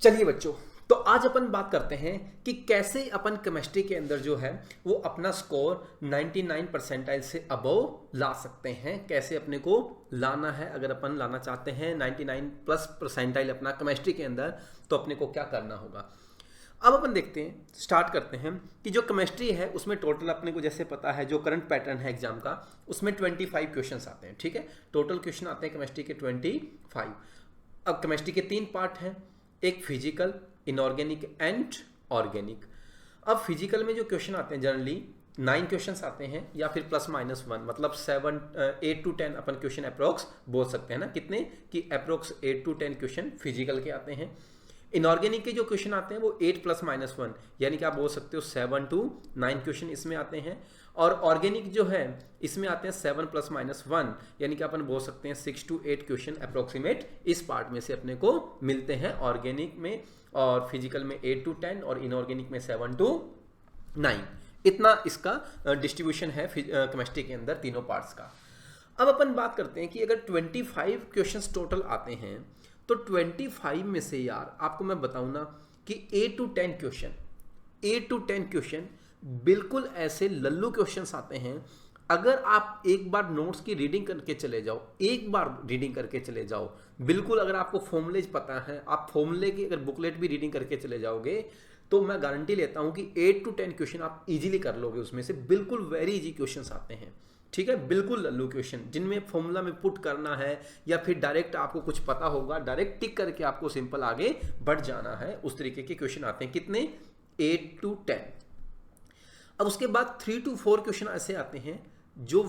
चलिए बच्चों, तो आज अपन बात करते हैं कि कैसे अपन केमिस्ट्री के अंदर जो है वो अपना स्कोर 99 परसेंटाइल से अबव ला सकते हैं। कैसे अपने को लाना है, अगर अपन लाना चाहते हैं 99 प्लस परसेंटाइल अपना केमिस्ट्री के अंदर, तो अपने को क्या करना होगा। अब अपन देखते हैं, स्टार्ट करते हैं कि जो केमिस्ट्री है उसमें टोटल अपने को जैसे पता है जो करंट पैटर्न है एग्जाम का, उसमें 25 क्वेश्चंस आते हैं। ठीक है, टोटल क्वेश्चन आते हैं केमिस्ट्री के 25। अब केमिस्ट्री के 3 पार्ट हैं, एक फिजिकल, इनऑर्गेनिक एंड ऑर्गेनिक। अब फिजिकल में जो क्वेश्चन आते हैं जनरली 9 क्वेश्चंस आते हैं या फिर +-1, मतलब 8 to 10 अपन क्वेश्चन अप्रोक्स बोल सकते हैं ना, कितने कि अप्रोक्स 8 to 10 क्वेश्चन फिजिकल के आते हैं। इनऑर्गेनिक के जो क्वेश्चन आते हैं वो 8 + -1, यानी कि आप बोल सकते हो 7 to 9 क्वेश्चन इसमें आते हैं। और ऑर्गेनिक जो है इसमें आते हैं 7 + -1, यानी कि अपन बोल सकते हैं 6 to 8 क्वेश्चन अप्रोक्सीमेट इस पार्ट में से अपने को मिलते हैं ऑर्गेनिक में। और फिजिकल में 8 to 10 और इनऑर्गेनिक में 7 to 9, इतना इसका डिस्ट्रीब्यूशन है केमिस्ट्री के अंदर तीनों पार्ट्स का। अब अपन बात करते हैं कि अगर 25 क्वेश्चंस टोटल आते हैं तो 25 में से यार आपको मैं बताऊं ना कि 8 to 10 क्वेश्चन बिल्कुल ऐसे लल्लू क्वेश्चंस आते हैं। अगर आप एक बार नोट्स की रीडिंग करके चले जाओ, बिल्कुल अगर आपको फॉर्मूलेज पता है, आप फॉर्मूले की अगर बुकलेट भी रीडिंग करके चले जाओगे, तो मैं गारंटी लेता हूं कि 8 to 10 क्वेश्चन आप इजीली कर लोगे। उसमें से बिल्कुल वेरी इजी क्वेश्चंस आते हैं। ठीक है, बिल्कुल लल्लू क्वेश्चन जिनमें फॉर्मूला में पुट करना है या फिर डायरेक्ट आपको कुछ पता होगा, डायरेक्ट टिक करके आपको सिंपल आगे बढ़ जाना है, उस तरीके के क्वेश्चन आते हैं। कितने? 8 to 10। अब उसके बाद 3 to 4 क्वेश्चन ऐसे आते हैं जो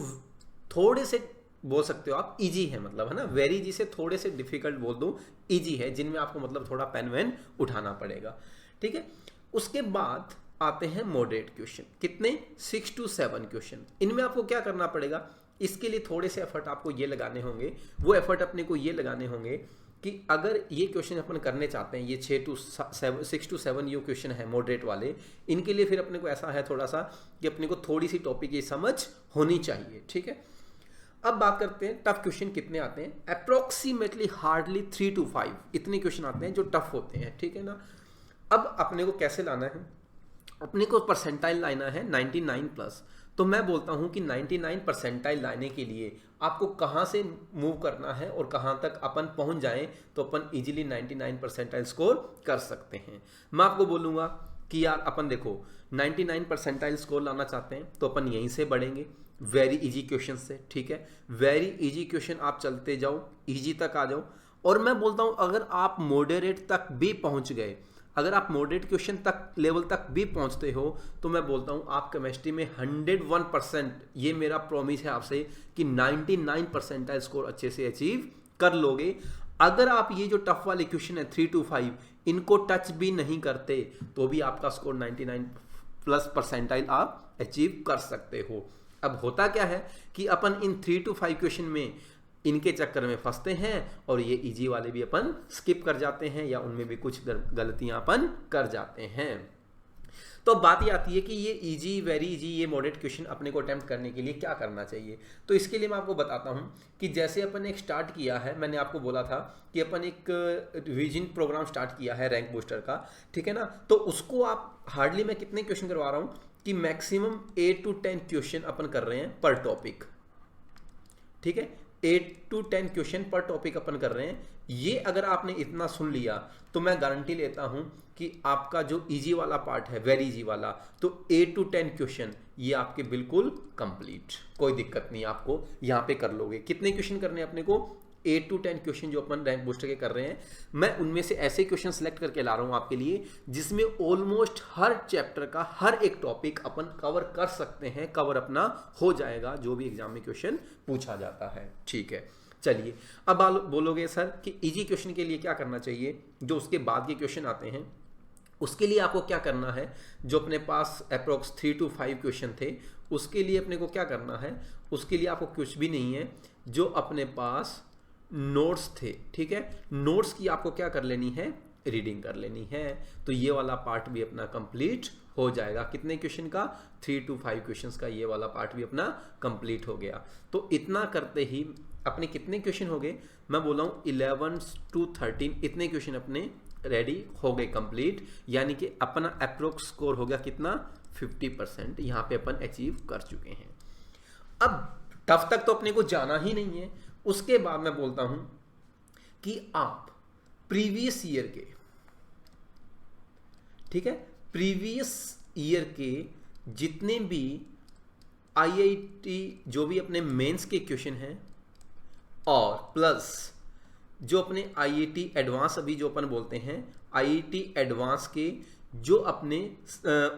थोड़े से बोल सकते हो आप इजी है, मतलब है ना, वेरी इजी से थोड़े से डिफिकल्ट बोल दूं, इजी है, जिनमें आपको मतलब थोड़ा पेन वेन उठाना पड़ेगा। ठीक है, उसके बाद आते हैं मॉडरेट क्वेश्चन। कितने? 6 to 7 क्वेश्चन। इनमें आपको क्या करना पड़ेगा, इसके लिए थोड़े से एफर्ट आपको ये लगाने होंगे। वो एफर्ट अपने को ये लगाने होंगे कि अगर ये क्वेश्चन अपन करने चाहते हैं, ये 6 to 7 ये क्वेश्चन है मॉडरेट वाले, इनके लिए फिर अपने को ऐसा है थोड़ा सा कि अपने को थोड़ी सी टॉपिक की समझ होनी चाहिए। ठीक है, अब बात करते हैं टफ क्वेश्चन कितने आते हैं। अप्रोक्सीमेटली हार्डली 3 to 5 इतने क्वेश्चन आते हैं जो टफ होते हैं। ठीक है ना, अब अपने को कैसे लाना है, अपने को परसेंटाइल लाना है 99 प्लस। तो मैं बोलता हूं कि 99 परसेंटाइल लाने के लिए आपको कहां से मूव करना है और कहां तक अपन पहुंच जाएं तो अपन इजीली 99 परसेंटाइल स्कोर कर सकते हैं। मैं आपको बोलूंगा कि यार अपन देखो 99 परसेंटाइल स्कोर लाना चाहते हैं तो अपन यहीं से बढ़ेंगे वेरी इजी क्वेश्चन से। ठीक है, वेरी इजी क्वेश्चन आप चलते जाओ, इजी तक आ जाओ। और मैं बोलता हूं अगर आप मॉडरेट तक भी पहुंच गए, अगर आप मॉडरेट क्वेश्चन तक लेवल तक भी पहुंचते हो, तो मैं बोलता हूं आप केमिस्ट्री में 101%, ये मेरा प्रॉमिस है आपसे कि 99 परसेंटाइल स्कोर अच्छे से अचीव कर लोगे। अगर आप ये जो टफ वाले क्वेश्चन है 3 to 5 इनको टच भी नहीं करते तो भी आपका स्कोर 99 प्लस परसेंटाइल आप अचीव कर सकते हो। अब होता क्या है कि अपन इन 3 to 5 क्वेश्चन में इनके चक्कर में फंसते हैं और ये इजी वाले भी अपन स्किप कर जाते हैं या उनमें भी कुछ गलतियां अपन कर जाते हैं। तो बात ये आती है कि ये इजी, वेरी इजी, ये मॉडरेट क्वेश्चन अपने को अटेम्प्ट करने के लिए क्या करना चाहिए। तो इसके लिए मैं आपको बताता हूं कि जैसे अपन एक स्टार्ट किया है, मैंने आपको बोला था कि अपन एक रिवीजन प्रोग्राम स्टार्ट किया है रैंक बूस्टर का। ठीक है ना, तो उसको आप हार्डली मैं कितने क्वेश्चन करवा रहा हूं कि मैक्सिमम 8 to 10 क्वेश्चन अपन कर रहे हैं पर टॉपिक। ठीक है, 8 to 10 क्वेश्चन पर टॉपिक अपन कर रहे हैं। ये अगर आपने इतना सुन लिया तो मैं गारंटी लेता हूं कि आपका जो इजी वाला पार्ट है, वेरी इजी वाला, तो 8 to 10 क्वेश्चन ये आपके बिल्कुल कंप्लीट, कोई दिक्कत नहीं, आपको यहां पे कर लोगे। कितने क्वेश्चन करने हैं अपने को? 8 to 10 क्वेश्चन जो अपन रैंक बूस्टर के कर रहे हैं। मैं उनमें से ऐसे क्वेश्चन सेलेक्ट करके ला रहा हूं आपके लिए जिसमें ऑलमोस्ट हर चैप्टर का हर एक टॉपिक अपन कवर कर सकते हैं, कवर अपना हो जाएगा जो भी एग्जाम में क्वेश्चन पूछा जाता है। ठीक है, चलिए अब बोलोगे सर कि इजी क्वेश्चन के लिए क्या करना चाहिए, जो उसके बाद के क्वेश्चन आते हैं उसके लिए आपको क्या करना है। जो अपने पास अप्रोक्स 3 to 5 क्वेश्चन थे उसके लिए अपने को क्या करना है, उसके लिए आपको कुछ भी नहीं है, जो अपने पास नोट्स थे, ठीक है, नोट्स की आपको क्या कर लेनी है, रीडिंग कर लेनी है। तो ये वाला पार्ट भी अपना कंप्लीट हो जाएगा। कितने क्वेश्चन का? 3 to 5 क्वेश्चंस का ये वाला पार्ट भी अपना कंप्लीट हो गया। तो इतना करते ही अपने कितने क्वेश्चन हो गए? मैं बोला हूँ 11 to 13 इतने क्वेश्चन अपने रेडी हो गए कंप्लीट, यानी कि अपना अप्रोक्स स्कोर हो गया कितना 50%, यहाँ पे अपन अचीव कर चुके हैं। अब टफ तक तो अपने को जाना ही नहीं है। उसके बाद मैं बोलता हूं कि आप प्रीवियस ईयर के, ठीक है, प्रीवियस ईयर के जितने भी आईआईटी जो भी अपने मेंस के क्वेश्चन हैं और प्लस जो अपने आईआईटी एडवांस अभी जो अपन बोलते हैं आईआईटी एडवांस के जो अपने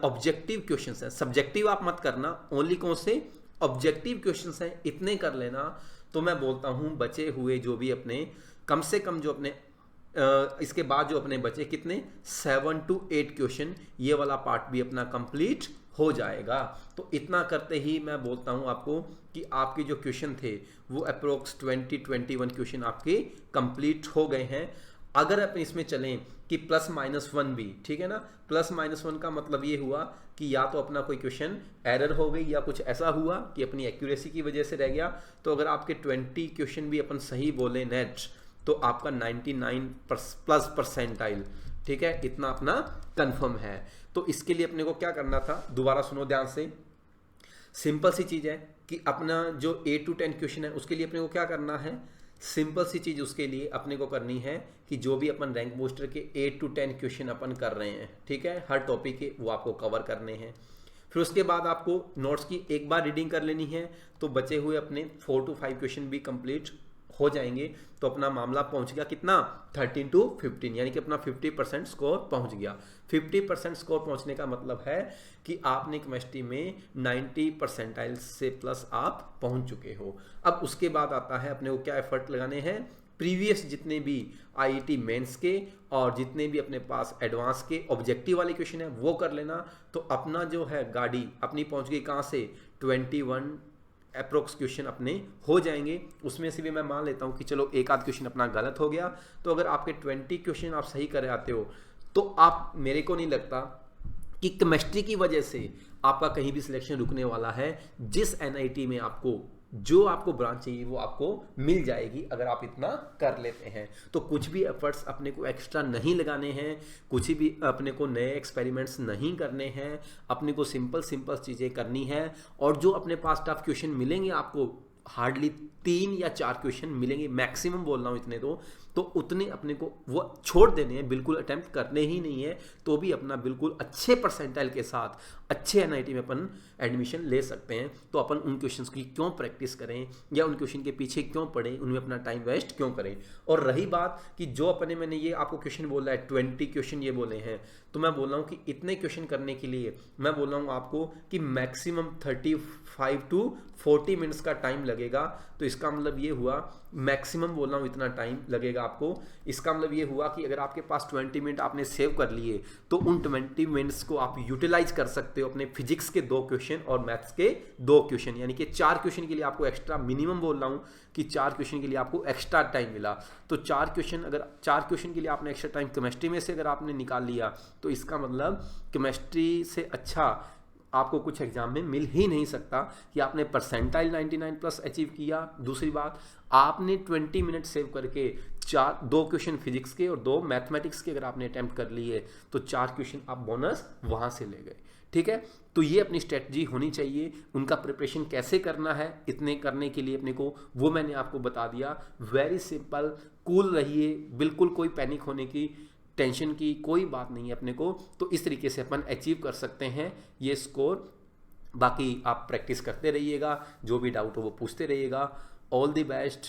ऑब्जेक्टिव क्वेश्चंस हैं, सब्जेक्टिव आप मत करना, ओनली कौन से ऑब्जेक्टिव क्वेश्चंस हैं इतने कर लेना। तो मैं बोलता हूं बचे हुए जो भी अपने कम से कम जो अपने इसके बाद जो अपने बचे कितने 7 to 8 क्वेश्चन, ये वाला पार्ट भी अपना कंप्लीट हो जाएगा। तो इतना करते ही मैं बोलता हूं आपको कि आपके जो क्वेश्चन थे वो अप्रोक्स 20-21 क्वेश्चन आपके कंप्लीट हो गए हैं। अगर अपन इसमें चलें कि +-1 भी, ठीक है ना, +-1 का मतलब ये हुआ कि या तो अपना कोई क्वेश्चन एरर हो गई या कुछ ऐसा हुआ कि अपनी एक्यूरेसी की वजह से रह गया। तो अगर आपके 20 क्वेश्चन भी अपन सही बोले नेट, तो आपका 99+ परसेंटाइल, ठीक है, इतना अपना कंफर्म है। तो इसके लिए अपने को क्या करना था, दोबारा सुनो ध्यान से, सिंपल सी चीज़ है कि अपना जो 8 to 10 क्वेश्चन है उसके लिए अपने को क्या करना है, सिंपल सी चीज़ उसके लिए अपने को करनी है कि जो भी अपन रैंक बूस्टर के 8 to 10 क्वेश्चन अपन कर रहे हैं, ठीक है, हर टॉपिक के वो आपको कवर करने हैं। फिर उसके बाद आपको नोट्स की एक बार रीडिंग कर लेनी है, तो बचे हुए अपने 4 to 5 क्वेश्चन भी कंप्लीट हो जाएंगे। तो अपना मामला पहुंच गया कितना 13 to 15, यानी कि अपना 50% स्कोर पहुंच गया। 50% स्कोर पहुंचने का मतलब है कि आपने केमिस्ट्री में 90 परसेंटाइल से प्लस आप पहुंच चुके हो। अब उसके बाद आता है अपने को क्या एफर्ट लगाने हैं, प्रीवियस जितने भी आईआईटी मेंस के और जितने भी अपने पास एडवांस के ऑब्जेक्टिव वाले क्वेश्चन है वो कर लेना। तो अपना जो है गाड़ी अपनी पहुंच गई कहाँ से 21 अप्रोक्स क्वेश्चन अपने हो जाएंगे। उसमें से भी मैं मान लेता हूं कि चलो एक आध क्वेश्चन अपना गलत हो गया, तो अगर आपके 20 क्वेश्चन आप सही कर आते हो तो आप, मेरे को नहीं लगता कि केमिस्ट्री की वजह से आपका कहीं भी सिलेक्शन रुकने वाला है। जिस एनआईटी में आपको जो आपको ब्रांच चाहिए वो आपको मिल जाएगी अगर आप इतना कर लेते हैं। तो कुछ भी एफर्ट्स अपने को एक्स्ट्रा नहीं लगाने हैं, कुछ भी अपने को नए एक्सपेरिमेंट्स नहीं करने हैं, अपने को सिंपल चीज़ें करनी है। और जो अपने पास टफ क्वेश्चन मिलेंगे आपको, हार्डली 3 या 4 क्वेश्चन मिलेंगे मैक्सिमम बोल रहा हूँ इतने, तो उतने अपने को वो छोड़ देने हैं, बिल्कुल अटेम्प्ट करने ही नहीं है। तो भी अपना बिल्कुल अच्छे परसेंटाइल के साथ अच्छे एनआईटी में अपन एडमिशन ले सकते हैं। तो अपन उन क्वेश्चंस की क्यों प्रैक्टिस करें या उन क्वेश्चन के पीछे क्यों पढ़ें, उनमें अपना टाइम वेस्ट क्यों करें। और रही बात कि जो मैंने ये आपको क्वेश्चन बोला है 20 क्वेश्चन ये बोले हैं, तो मैं बोल रहा हूँ कि इतने क्वेश्चन करने के लिए मैं बोल रहा हूँ आपको कि मैक्सिमम 35 to 40 मिनट्स का टाइम लगेगा। तो इसका मतलब ये हुआ, मैक्सिमम बोल रहा हूँ इतना टाइम लगेगा आपको। इसका मतलब ये हुआ कि अगर आपके पास 20 मिनट आपने सेव कर लिए तो उन 20 मिनट्स को आप यूटिलाइज कर सकते हो अपने फिजिक्स के 2 क्वेश्चन और मैथ्स के 2 क्वेश्चन, यानी कि 4 क्वेश्चन के लिए आपको एक्स्ट्रा, मिनिमम बोल रहा हूँ कि 4 क्वेश्चन के लिए आपको एक्स्ट्रा टाइम मिला। तो 4 क्वेश्चन, अगर 4 क्वेश्चन के लिए आपने एक्स्ट्रा टाइम केमिस्ट्री में से अगर आपने निकाल लिया तो इसका मतलब केमिस्ट्री से अच्छा आपको कुछ एग्जाम में मिल ही नहीं सकता कि आपने परसेंटाइल 99+ अचीव किया। दूसरी बात, आपने 20 मिनट सेव करके 2 क्वेश्चन फिजिक्स के और 2 मैथमेटिक्स के अगर आपने अटेम्प्ट कर लिए तो 4 क्वेश्चन आप बोनस वहां से ले गए, ठीक है। तो ये अपनी स्ट्रेटजी होनी चाहिए। उनका प्रिपरेशन कैसे करना है, इतने करने के लिए अपने को वो मैंने आपको बता दिया। वेरी सिंपल, कूल रहिए, बिल्कुल कोई पैनिक होने की, टेंशन की कोई बात नहीं है अपने को। तो इस तरीके से अपन अचीव कर सकते हैं ये स्कोर। बाकी आप प्रैक्टिस करते रहिएगा, जो भी डाउट हो वो पूछते रहिएगा। All the best.